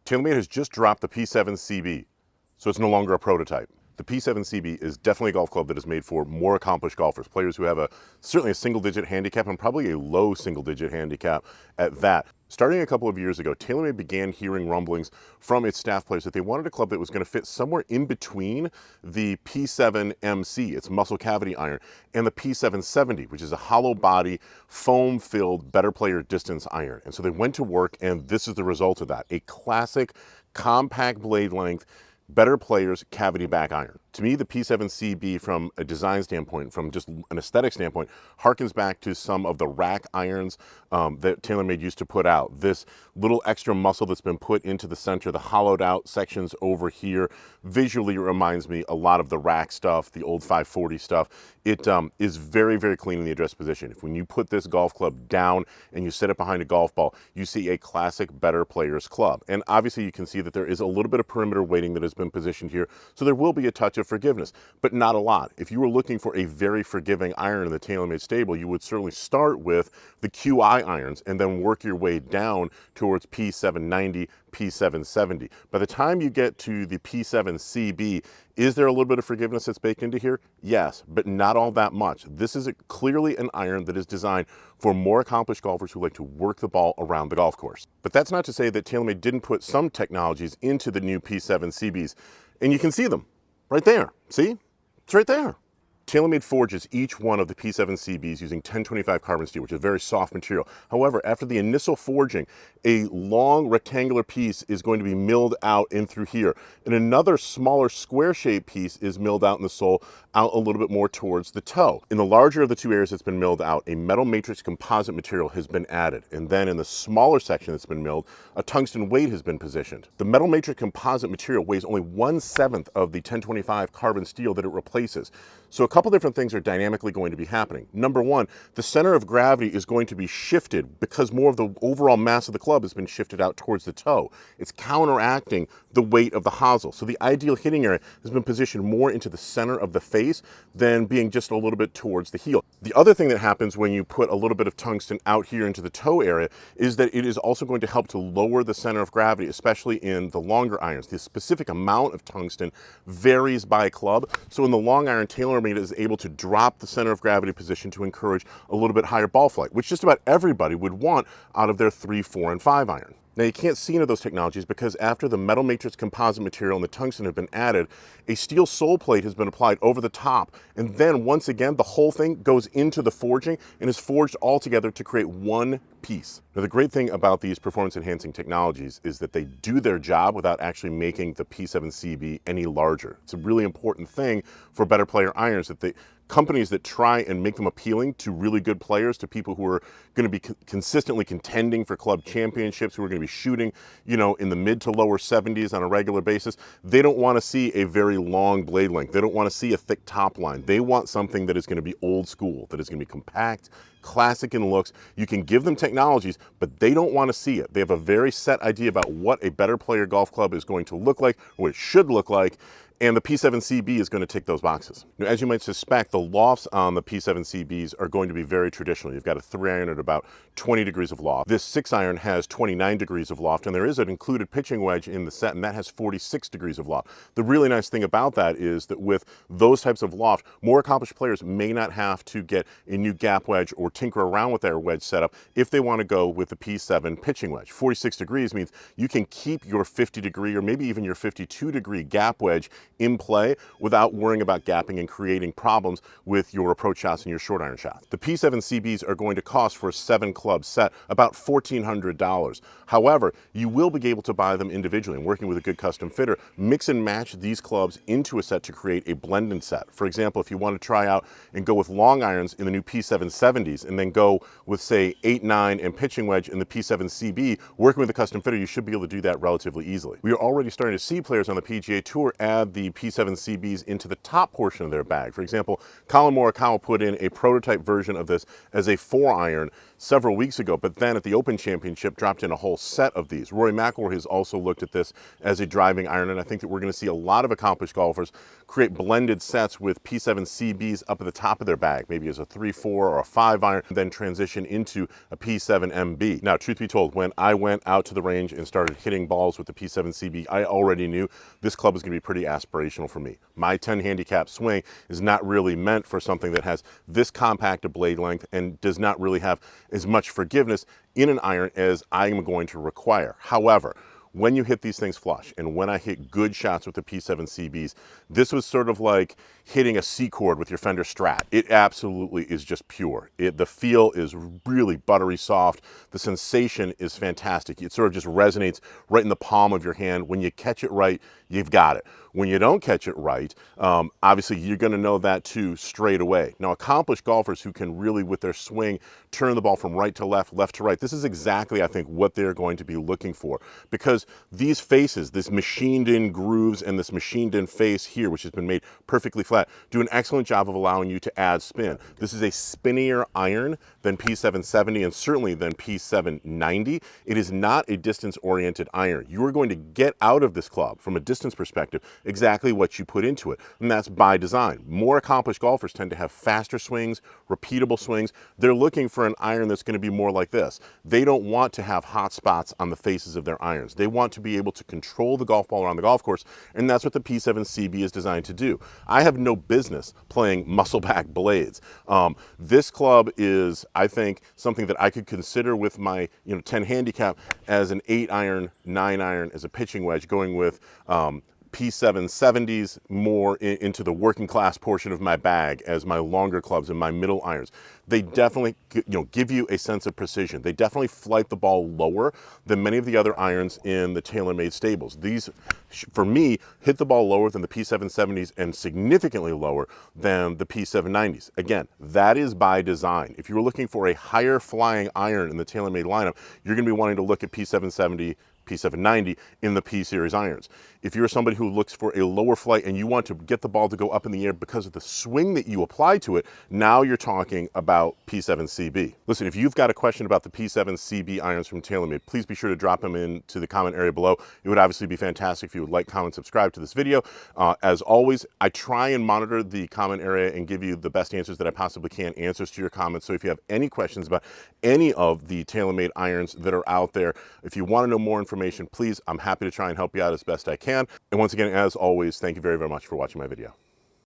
TaylorMade has just dropped the P7CB, so it's no longer a prototype. The P7CB is definitely a golf club that is made for more accomplished golfers, players who have certainly a single-digit handicap and probably a low single-digit handicap at that. Starting a couple of years ago, TaylorMade began hearing rumblings from its staff players that they wanted a club that was going to fit somewhere in between the P7MC, its muscle cavity iron, and the P770, which is a hollow body, foam-filled, better player distance iron. And so they went to work, and this is the result of that. A classic, compact blade length, better players cavity back iron. To me, the P7CB from a design standpoint, from just an aesthetic standpoint, harkens back to some of the rack irons that TaylorMade used to put out. This little extra muscle that's been put into the center, the hollowed out sections over here, visually reminds me a lot of the rack stuff, the old 540 stuff. It is very, very clean in the address position. When you put this golf club down and you set it behind a golf ball, you see a classic better players club. And obviously you can see that there is a little bit of perimeter weighting that has been positioned here, so there will be a touch of forgiveness, but not a lot. If you were looking for a very forgiving iron in the TaylorMade stable, you would certainly start with the QI irons and then work your way down towards P790, P770. By the time you get to the P7CB, is there a little bit of forgiveness that's baked into here? Yes, but not all that much. This is clearly an iron that is designed for more accomplished golfers who like to work the ball around the golf course. But that's not to say that TaylorMade didn't put some technologies into the new P7CBs, and you can see them right there. See? It's right there. TaylorMade forges each one of the P7CBs using 1025 carbon steel, which is a very soft material. However, after the initial forging, a long rectangular piece is going to be milled out in through here, and another smaller square-shaped piece is milled out in the sole, out a little bit more towards the toe. In the larger of the two areas that's been milled out, a metal matrix composite material has been added, and then in the smaller section that's been milled, a tungsten weight has been positioned. The metal matrix composite material weighs only 1/7 of the 1025 carbon steel that it replaces. So a couple different things are dynamically going to be happening. Number one, the center of gravity is going to be shifted because more of the overall mass of the club has been shifted out towards the toe. It's counteracting the weight of the hosel. So the ideal hitting area has been positioned more into the center of the face than being just a little bit towards the heel. The other thing that happens when you put a little bit of tungsten out here into the toe area is that it is also going to help to lower the center of gravity, especially in the longer irons. The specific amount of tungsten varies by club. So in the long iron, TaylorMade is able to drop the center of gravity position to encourage a little bit higher ball flight, which just about everybody would want out of their 3, 4, and 5 iron. Now you can't see into those technologies because after the metal matrix composite material and the tungsten have been added, a steel sole plate has been applied over the top, and then once again the whole thing goes into the forging and is forged all together to create one piece. Now the great thing about these performance enhancing technologies is that they do their job without actually making the P7CB any larger. It's a really important thing for better player irons that companies that try and make them appealing to really good players, to people who are going to be consistently contending for club championships, who are going to be shooting, you know, in the mid to lower 70s on a regular basis, they don't want to see a very long blade length. They don't want to see a thick top line. They want something that is going to be old school, that is going to be compact, classic in looks. You can give them technologies, but they don't want to see it. They have a very set idea about what a better player golf club is going to look like, or what it should look like, and the P7CB is going to tick those boxes. Now, as you might suspect, the lofts on the P7CBs are going to be very traditional. You've got a 3-iron at about 20 degrees of loft. This 6-iron has 29 degrees of loft, and there is an included pitching wedge in the set, and that has 46 degrees of loft. The really nice thing about that is that with those types of loft, more accomplished players may not have to get a new gap wedge or tinker around with their wedge setup if they want to go with the P7 pitching wedge. 46 degrees means you can keep your 50 degree or maybe even your 52 degree gap wedge in play without worrying about gapping and creating problems with your approach shots and your short iron shots. The P7CBs are going to cost for a 7-club set about $1,400. However, you will be able to buy them individually, and working with a good custom fitter, mix and match these clubs into a set to create a blended set. For example, if you want to try out and go with long irons in the new P770s and then go with, say, 8, 9 and pitching wedge in the P7CB, working with a custom fitter, you should be able to do that relatively easily. We are already starting to see players on the PGA Tour add the P7CBs into the top portion of their bag. For example, Colin Morikawa put in a prototype version of this as a 4-iron several weeks ago, but then at the Open Championship dropped in a whole set of these. Rory McIlroy has also looked at this as a driving iron, and I think that we're going to see a lot of accomplished golfers create blended sets with P7CBs up at the top of their bag, maybe as a 3-4 or a 5-iron. iron, then transition into a P7MB. Now, truth be told, when I went out to the range and started hitting balls with the P7CB, I already knew this club was going to be pretty aspirational for me. My 10 handicap swing is not really meant for something that has this compact a blade length and does not really have as much forgiveness in an iron as I'm going to require. However, when you hit these things flush, and when I hit good shots with the P7CBs, this was sort of like hitting a C chord with your Fender Strat. It absolutely is just pure. The feel is really buttery soft. The sensation is fantastic. It sort of just resonates right in the palm of your hand. When you catch it right, you've got it. When you don't catch it right, obviously you're going to know that too straight away. Now, accomplished golfers who can really, with their swing, turn the ball from right to left, left to right, this is exactly, I think, what they're going to be looking for. Because these faces, this machined in grooves and this machined in face here, which has been made perfectly flat, do an excellent job of allowing you to add spin. This is a spinnier iron than P770 and certainly than P790. It is not a distance-oriented iron. You are going to get out of this club, from a distance perspective, exactly what you put into it, and that's by design. More accomplished golfers tend to have faster swings, repeatable swings. They're looking for an iron that's going to be more like this. They don't want to have hot spots on the faces of their irons. They want to be able to control the golf ball around the golf course, and that's what the P7CB is designed to do. I have no business playing muscle-back blades. This club is, I think, something that I could consider with my 10 handicap as an 8 iron, 9 iron, as a pitching wedge, going with P770s more into the working class portion of my bag as my longer clubs and my middle irons. They definitely give you a sense of precision. They definitely flight the ball lower than many of the other irons in the TaylorMade stables. These, for me, hit the ball lower than the P770s and significantly lower than the P790s. Again, that is by design. If you were looking for a higher flying iron in the TaylorMade lineup, you're going to be wanting to look at P770, P790 in the P-Series irons. If you're somebody who looks for a lower flight and you want to get the ball to go up in the air because of the swing that you apply to it, now you're talking about P7CB. Listen, if you've got a question about the P7CB irons from TaylorMade, please be sure to drop them into the comment area below. It would obviously be fantastic if you would like, comment, subscribe to this video. As always, I try and monitor the comment area and give you the best answers that I possibly can, answers to your comments. So if you have any questions about any of the TaylorMade irons that are out there, if you want to know more information, please, I'm happy to try and help you out as best I can. And once again, as always, thank you very, very much for watching my video.